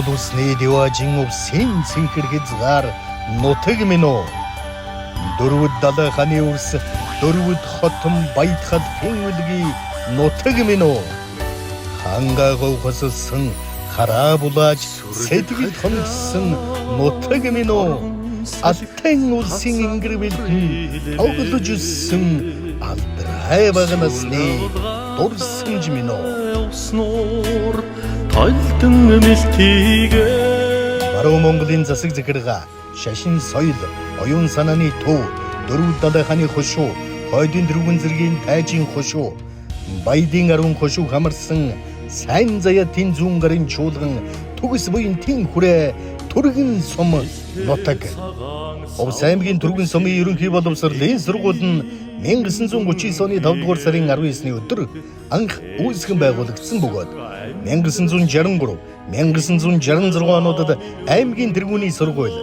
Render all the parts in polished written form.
Дод усны деважин өвсөн синхэрхизгаар нутаг минь уу. Дөрвөд далай ханы үрс дөрвөд хотон баятхад финвэлги нутаг минь уу. Хангааг хөсөлсөн хараа булааж сэтгэл хоногсон нутаг минь уу. Алтан улсын ингэрвэлхэн тоглож өссөн алдрай багнасны дурсамж минь уу. Тойлдон мэлтийгээ Баруун Монголын засаг захиргаа шашин соёл оюун санааны төв дөрвөд далай хааны хошуу хойдын дөрвөн зэргийн тайжийн хошуу баядын аруун хошуу хамарсан сайн заяатын зүүн гарын чуулган төгс буян тэн хүрээ түргэн сум нутаг Овс аймгийн түргэн сумын ерөнхий боловсролын сургууль нь 1939 оны 5 дугаар сарын 19-ны өдөр анх үүсгэн байгуулагдсан бөгөөд 1963, 1966 онуудад аймгийн тэргүүний сургууль,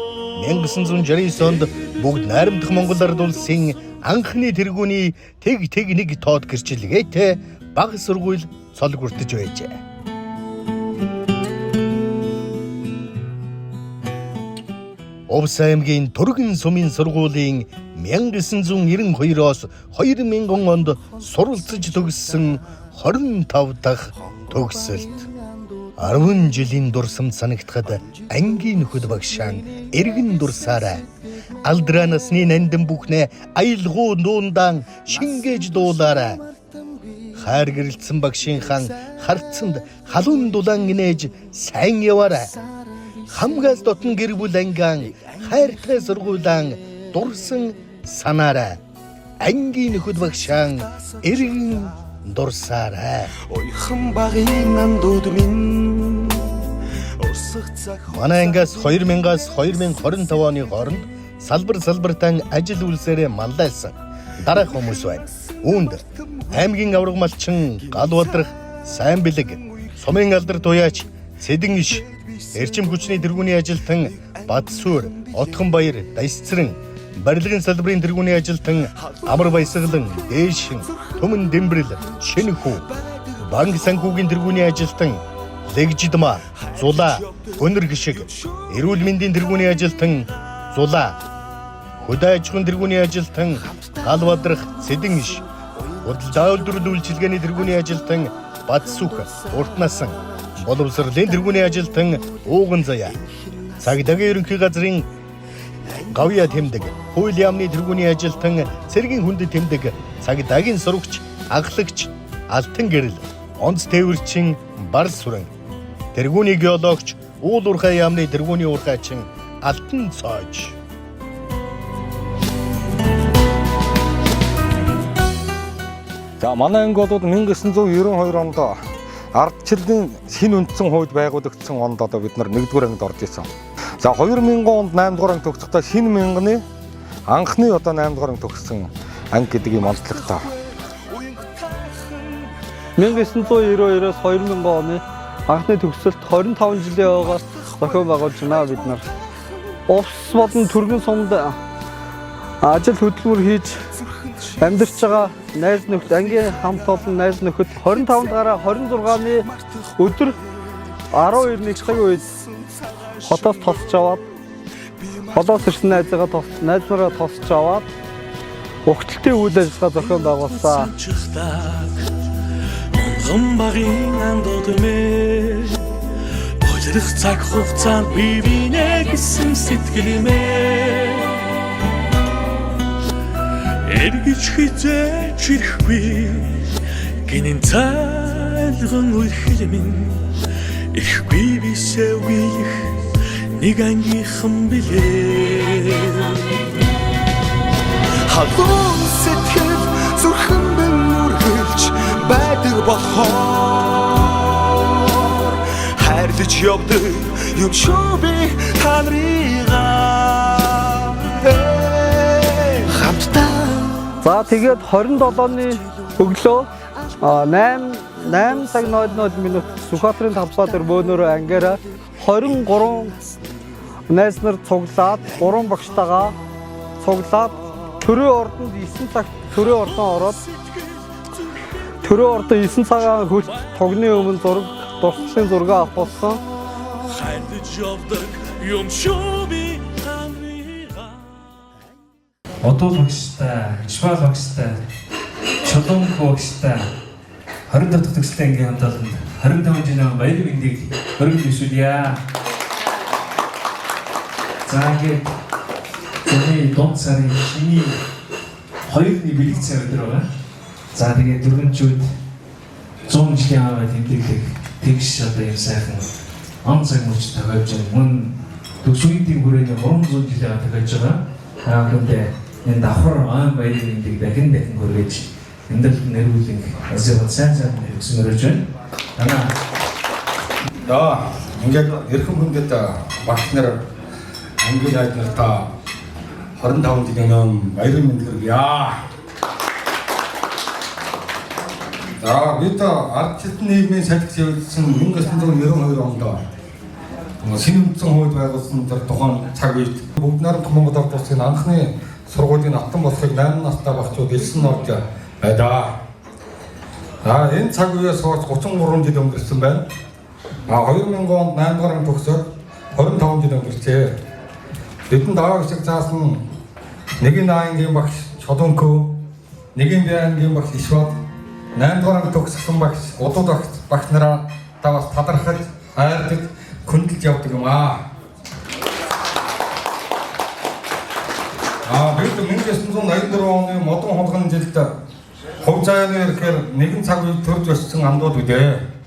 1969 онд бүгд найрамдах Монгол Ард улсын анхны тэргүүний тэг нэг тоод гэрчлэгээтэй бага сургууль цол хүртэж байжээ. Овс аймгийн түргэн сумын сургуулийн 1992-оос 2000 онд суралцж төгссөн 25 дахь төгсөлт 10 жилийн дурсамж санагдахад ангийн нөхөд багшаан эргэн дурсаарай алдраа насны нандин бүхнээ аялгуу дуундаан шингээж дуулаарай хайр гэрэлтсэн багшийн хан харцанд халуун дулаан инээж сайн яваарай хамгаас дотн гэр бүл ангаан хайртай сургуулиан дурсан санаарай ангийн нөхөд багшаан эргэн дурсаарай. ойхон багын андууд минь Манай ангиас 2000-аас 2025 оны хооронд салбартан ажил үйлсээрээ маллайлсан дараах хүмүүс байна. Үүнд аймгийн авраг малчин Галбадрах, Сайн бэлэг, Сумын алдар туяач, Цэдэн иш, эрчим хүчний тэргүүний ажилтан Бадсуур, Отгонбаяр, Дайсцрэн, барилгын салбарын тэргүүний ажилтан Амар Баясгалан, Дээшин, Түмэн Дэмбэрэл, Шинэхүү, банк санхүүгийн тэргүүний ажилтан Лэгжидма, Зулаа, Гөнөр гişиг, эрүүл мэндийн тэргүүний ажилтан Зулаа, хөдөө аж ахуйн тэргүүний ажилтан Галбадрах, Цэдэн иш, худалдаа үйлдвэрлэлийн үйлчилгээний тэргүүний ажилтан Бадсүх, Уртнасан, боловсролын тэргүүний ажилтан Ууган Заяа, цагдаагийн ерөнхий газрын Гавья тэмдэг, хууль яамны тэргүүний ажилтан Цэргийн хүндэт тэмдэг, цагдаагийн сурагч, аглагч, алтан гэрэл, онц тээвэрчин Бар сүрэн, тэргүүний геологч, уул уурхай яамны тэргүүний уурхайчин Алтан цоож. За манай анги бол 1992 онд ардчилсан шинэ үндсэн хууль байгуулагдсан онд одоо бид нар 1-р ангид орж исэн. За 2000 онд 8-р анги төгсөхдөө шинэ мянганы анхны одоо 8-р анги төгссөн анги гэдэг юм онцлогтой. 1992-оос 2000 оны анхны төгсөлт 25 жилийн ойгоос зохион байгуулж байна бид нар. Овс болон түргэн сумд ажил хөдөлмөр хийж амьдарч байгаа найз нөхд ангийн хамт олон найз нөхөд 25 дараа 26-ны өдөр 12 цагийн үед хотоос тосч аваад холоос ирсэн найзаараа тосч аваад ухталтын үйл ажиллагаа зохион байгуулсан. Монгон багын андууд минь ойлрох цаг хугацаанд бивинэ гэсэн сэтгэлмээ эргэж хизээч ирэхгүй гинэн цайлган үерхэл минь ирэхгүй бисээ үеих нэг ангийнхан билээ халуун сэтгэл зүрхэн минь үргэлж байдаг болохоор хайрлаж явдаг юм шүү би та нарыгаа хамтдаа. За тэгээд 27-ны өглөө 8 цаг 00 минут Сүхбаатарын Тавбаатар бөөнөрөө ангиараа 23 найз нар цуглаад 3 багштайгаа цуглаад төрөө ордонд 9 цагт төрөө ордон ороод төрөө ордон 9 цагаан хөлт тогны өмнө зураг дурслын зураг авах болсон. хайрдаж явдаг юм шүү би хамига Одол багштай, Ишбал багштай, Чулуун багштай 20 дахь төгсөлтэй ангийн хамтлаганд 25 жилийн баяр мэндийг өргөж өсвөлье. За ингээд зөвхөн дунд сарын шиний 2-ны бэлэг цай өдөр байгаа. За тэгээд дөрвөнчүүд 100 жилийн аваа тэмдэглэх тэгш одоо юм сайхан он цаг мөч тавьж мөн төгсгөлийн хүрээний 300 жилийн аваа тавьж байгаа. Гэхдээ энэ давхар он баяр мэндийг дахин хүргэж эндэлт нэрүүлэн асуух сайн өгсөнөрөж байна. За ингээд эрхэм хүндэт багш нар англи хайд нартаа 25 жилийн өмнө баярын мэнд хүргье. За бид ардчилсан нийгмийн салхи зөвлөсөн 1992 онд шинэ үндсэн хууль байгуулсан тэр тухайн цаг үед бүгд найрамд Монгол Ард улсын анхны сургуулийн автан болохыг 8 настай багчууд элсэн орж байдаг. Энэ цаг үеэс хойш 33 жил өнгөрсөн байна. 2000 онд 8 дугаар төгсөөд 25 жил өнгөрчээ. Бидэнд аваа гişг заасан нэгэн ангийн багш Чулуункөө, нэгэн ангийн багш Ишбал, 8 дугаар төгссөн багш Удууд багш нараа та бас талархаж, хайрлаж, хүндэлж явдаг юм аа. Бид 1984 оны модон хулганы жилд хувь заяаны ихээр нэгэн цаг үед төрж өссөн амдууд үдээ. Yeah.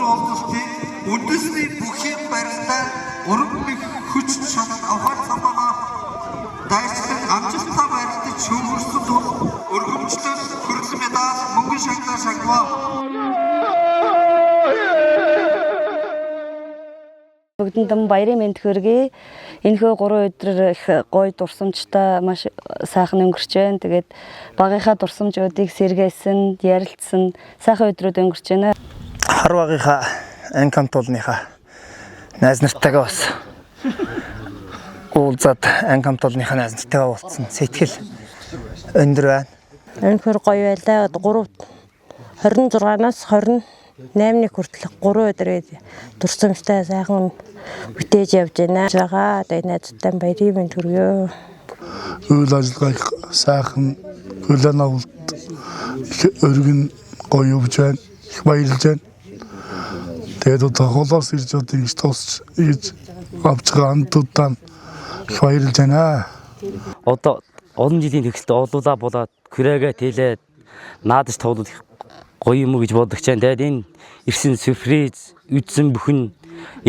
уулзалтын үндэсний бүх юм барилдаа уран их хүч чадал авахар самбага дайсан амжилттай барилдаж шүүмөрсөн тул өргөмжлөл хүрэл медаль мөнгөн шагнал шагнав. Бүгдэнд баярын мэнд хүргэе. Энэхүү 3 өдрөөр их гоё дурсамжтай маш сайхан өнгөрч байна. Тэгээд багийнхаа дурсамжуудыг сэргээсэн, ярилцсан сайхан өдрүүд өнгөрч байна. Хар багийнхаа анкамтуулныхаа найз нартайгаа бас уулзаад анкамтуулныхаа найз нартайгаа уулзсан. Сэтгэл өндөр байна. Өнөхөр гоё байлаа. 26-наас 28-ны хүртэл 3 өдрөө дурсамжтай сайхан бүтээж явж байна. Тэгээд найзтай баярын мэнд хүргэе. Үйл ажиллагааг сайхан хүлээн авалт өргөн гоё явж байна. Их баярлж байна. Тэгээд одоо холоос ирж одоо ингэж тусч хийж авч байгаа андуудаа их баярлж байна. Одоо олон жилийн төгсөлд олуулаа болоод хүрээгээ тэлээд наадаж тоглох гоё юм уу гэж боддог ч юм. Тэгээд энэ ирсэн сюрприз үдсэн бүхэн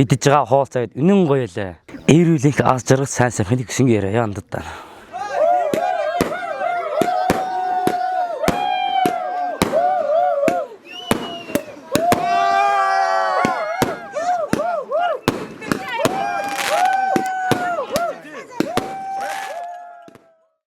идэж байгаа хоол цайд үнэн гоё лээ. Эрүүлэх аз жаргал сайн сайхныг гисэн яриа яндаа.